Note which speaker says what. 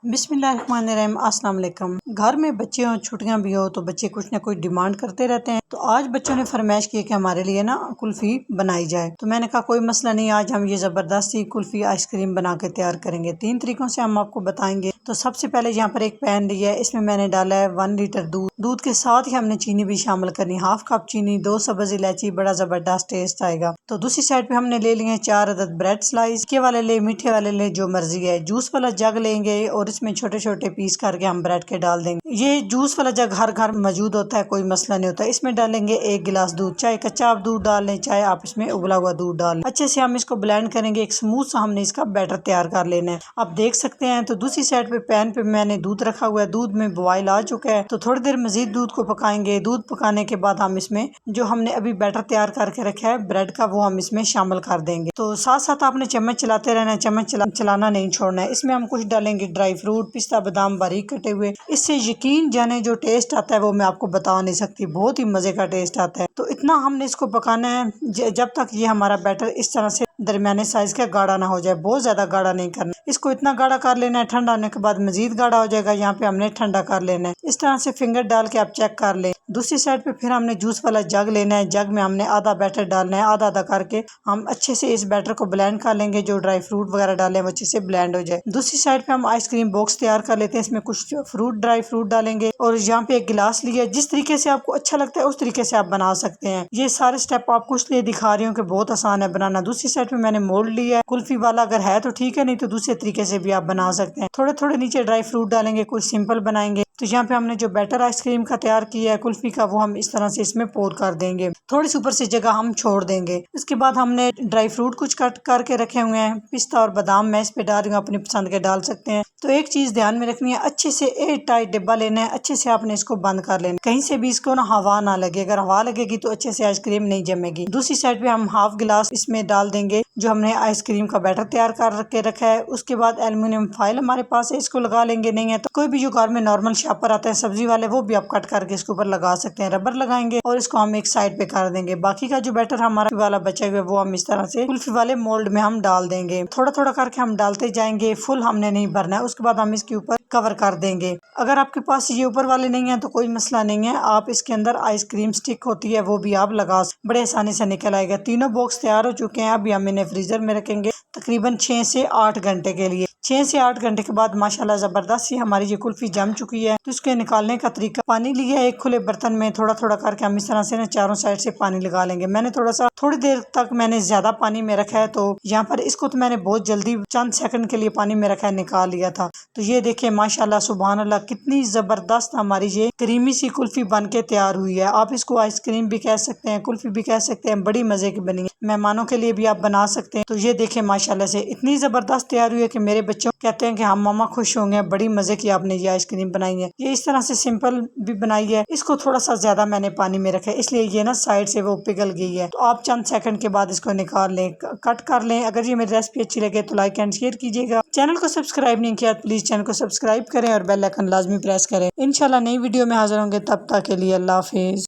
Speaker 1: बिस्मिल्लाहिर्रहमानिर्रहीम। अस्सलाम वालेकुम। घर में बच्चे हों, छुट्टियां भी हो तो बच्चे कुछ ना कुछ डिमांड करते रहते हैं। तो आज बच्चों ने फरमाइश की कि हमारे लिए ना कुल्फी बनाई जाए। तो मैंने कहा कोई मसला नहीं, आज हम ये ज़बरदस्ती कुल्फी आइसक्रीम बना के तैयार करेंगे। 3 तरीकों से हम आपको बताएंगे। तो सबसे पहले यहाँ पर एक पैन लिया है, इसमें मैंने डाला है 1 लीटर दूध। दूध के साथ ही हमने चीनी भी शामिल करनी, 1/2 कप चीनी, 2 सब्ज़ इलायची, बड़ा ज़बरदस्त टेस्ट आएगा। तो दूसरी साइड पे हमने ले लिए 4 अदद ब्रेड स्लाइस। के वाले ले, मीठे वाले ले, जो मर्जी है। जूस वाला जग लेंगे और इसमें छोटे छोटे पीस करके हम ब्रेड के डाल देंगे। ये जूस वाला जग हर घर मौजूद होता है, कोई मसला नहीं होता। इसमें डालेंगे 1 गिलास दूध, चाहे कच्चा आप दूध डाल लें, चाहे आप इसमें उबला हुआ दूध डाल लें। अच्छे से हम इसको ब्लेंड करेंगे, एक स्मूथ सा हमने इसका बैटर तैयार कर लेना है। आप देख सकते हैं। तो दूसरी साइड पे पैन पे मैंने दूध रखा हुआ है, दूध में बॉयल आ चुका है। तो थोड़ी देर मजीद दूध को पकाएंगे। दूध पकाने के बाद हम इसमें जो हमने अभी बैटर तैयार करके रखा है ब्रेड का, वो हम इसमें शामिल कर देंगे। तो साथ साथ आपने चम्मच चलाते रहना है, चम्मच चलाना नहीं छोड़ना है। इसमें हम कुछ डालेंगे ड्राई फ्रूट, पिस्ता बादाम बारीक कटे हुए। इससे यकीन जाने जो टेस्ट आता है वो मैं आपको बता नहीं सकती, बहुत ही मजे का टेस्ट आता है। तो इतना हमने इसको पकाना है जब तक ये हमारा बैटर इस तरह से दरमियाने साइज का गाढ़ा ना हो जाए। बहुत ज्यादा गाढ़ा नहीं करना, इसको इतना गाढ़ा कर लेना है। ठंडा होने के बाद मजीद गाढ़ा हो जाएगा, यहाँ पे हमने ठंडा कर लेना है। इस तरह से फिंगर डाल के आप चेक कर लें। दूसरी साइड पे फिर हमने जूस वाला जग लेना है, जग में हमने आधा बैटर डालना है। आधा आधा करके हम अच्छे से इस बैटर को ब्लेंड कर लेंगे। जो ड्राई फ्रूट वगैरह डाले वो अच्छे से ब्लेंड हो जाए। दूसरी साइड पे हम आइसक्रीम बॉक्स तैयार कर लेते हैं, इसमें कुछ फ्रूट ड्राई फ्रूट डालेंगे और यहाँ पे एक गिलास लिया। जिस तरीके से आपको अच्छा लगता है उस तरीके से आप बना सकते हैं। ये सारे स्टेप आपको इसलिए दिखा रही हूँ कि बहुत आसान है बनाना। दूसरी साइड पे मैंने मोल्ड लिया है कुल्फी वाला, अगर है तो ठीक है, नहीं तो दूसरे तरीके से भी आप बना सकते हैं। थोड़े थोड़े नीचे ड्राई फ्रूट डालेंगे, कुछ सिंपल बनाएंगे। तो यहाँ पे हमने जो बैटर आइसक्रीम का तैयार किया है कुल्फी का, वो हम इस तरह से इसमें पोर कर देंगे। थोड़ी सी ऊपर से जगह हम छोड़ देंगे। इसके बाद हमने ड्राई फ्रूट कुछ कट करके रखे हुए हैं, पिस्ता और बादाम मैं इस पे डाल रही हूँ, अपनी पसंद के डाल सकते हैं। तो एक चीज ध्यान में रखनी है, अच्छे से एयर टाइट डिब्बा लेना है, अच्छे से आपने इसको बंद कर लेना, कहीं से भी इसको ना हवा ना लगे। अगर हवा लगेगी तो अच्छे से आइसक्रीम नहीं जमेगी। दूसरी साइड पे हम 1/2 गिलास इसमें डाल देंगे जो हमने आइसक्रीम का बैटर तैयार कर के रखा है। उसके बाद एल्युमिनियम फॉइल हमारे पास है, इसको लगा लेंगे। नहीं है तो कोई भी जो घर में नॉर्मल शापर आता है सब्जी वाले, वो भी आप कट करके इसके ऊपर लगा सकते हैं। रबर लगाएंगे और इसको हम एक साइड पे कर देंगे। बाकी का जो बैटर हमारा वाला बचा हुआ है वो हम इस तरह से कुल्फी वाले मोल्ड में हम डाल देंगे। थोड़ा थोड़ा करके हम डालते जाएंगे, फुल हमने नहीं भरना है। उसके बाद हम इसके ऊपर कवर कर देंगे। अगर आपके पास ये ऊपर वाले नहीं है तो कोई मसला नहीं है, आप इसके अंदर आइसक्रीम स्टिक होती है वो भी आप लगा, बड़े आसानी से निकल आएगा। तीनों बॉक्स तैयार हो चुके हैं। अभी हम इन्हें फ्रीजर में रखेंगे तकरीबन 6 से 8 घंटे के लिए। 6 से 8 घंटे के बाद माशाल्लाह जबरदस्त सी हमारी ये कुल्फी जम चुकी है। तो इसके निकालने का तरीका, पानी लिया एक खुले बर्तन में, थोड़ा थोड़ा करके हम इस तरह से ना चारों साइड से पानी लगा लेंगे। मैंने थोड़ी देर तक मैंने ज्यादा पानी में रखा है, तो यहाँ पर इसको तो मैंने बहुत जल्दी चंद सेकंड के लिए पानी में रखा है, निकाल लिया था। तो ये देखिए माशाल्लाह सुभान अल्लाह, कितनी जबरदस्त हमारी ये क्रीमी सी कुल्फी बन के तैयार हुई है। आप इसको आइसक्रीम भी कह सकते हैं, कुल्फी भी कह सकते हैं, बड़ी मजे की बनी है। मेहमानों के लिए भी आप बना सकते हैं। तो ये देखिए माशाल्लाह से इतनी जबरदस्त तैयार हुई है कि मेरे बच्चों कहते हैं कि हम मामा खुश होंगे, बड़ी मजे की आपने ये आइसक्रीम बनाई है। ये इस तरह से सिंपल भी बनाई है, इसको थोड़ा सा ज्यादा मैंने पानी में रखा है, इसलिए ये ना साइड से वो पिघल गई है। तो आप चंद सेकंड के बाद इसको निकाल लें, कट कर लें। अगर ये मेरी रेसिपी अच्छी लगे तो लाइक एंड शेयर कीजिएगा। चैनल को सब्सक्राइब नहीं किया प्लीज चैनल को सब्सक्राइब करें और बेल आइकन लाजमी प्रेस करें। इंशाल्लाह नई वीडियो में हाजिर होंगे, तब तक के लिए अल्लाह हाफिज।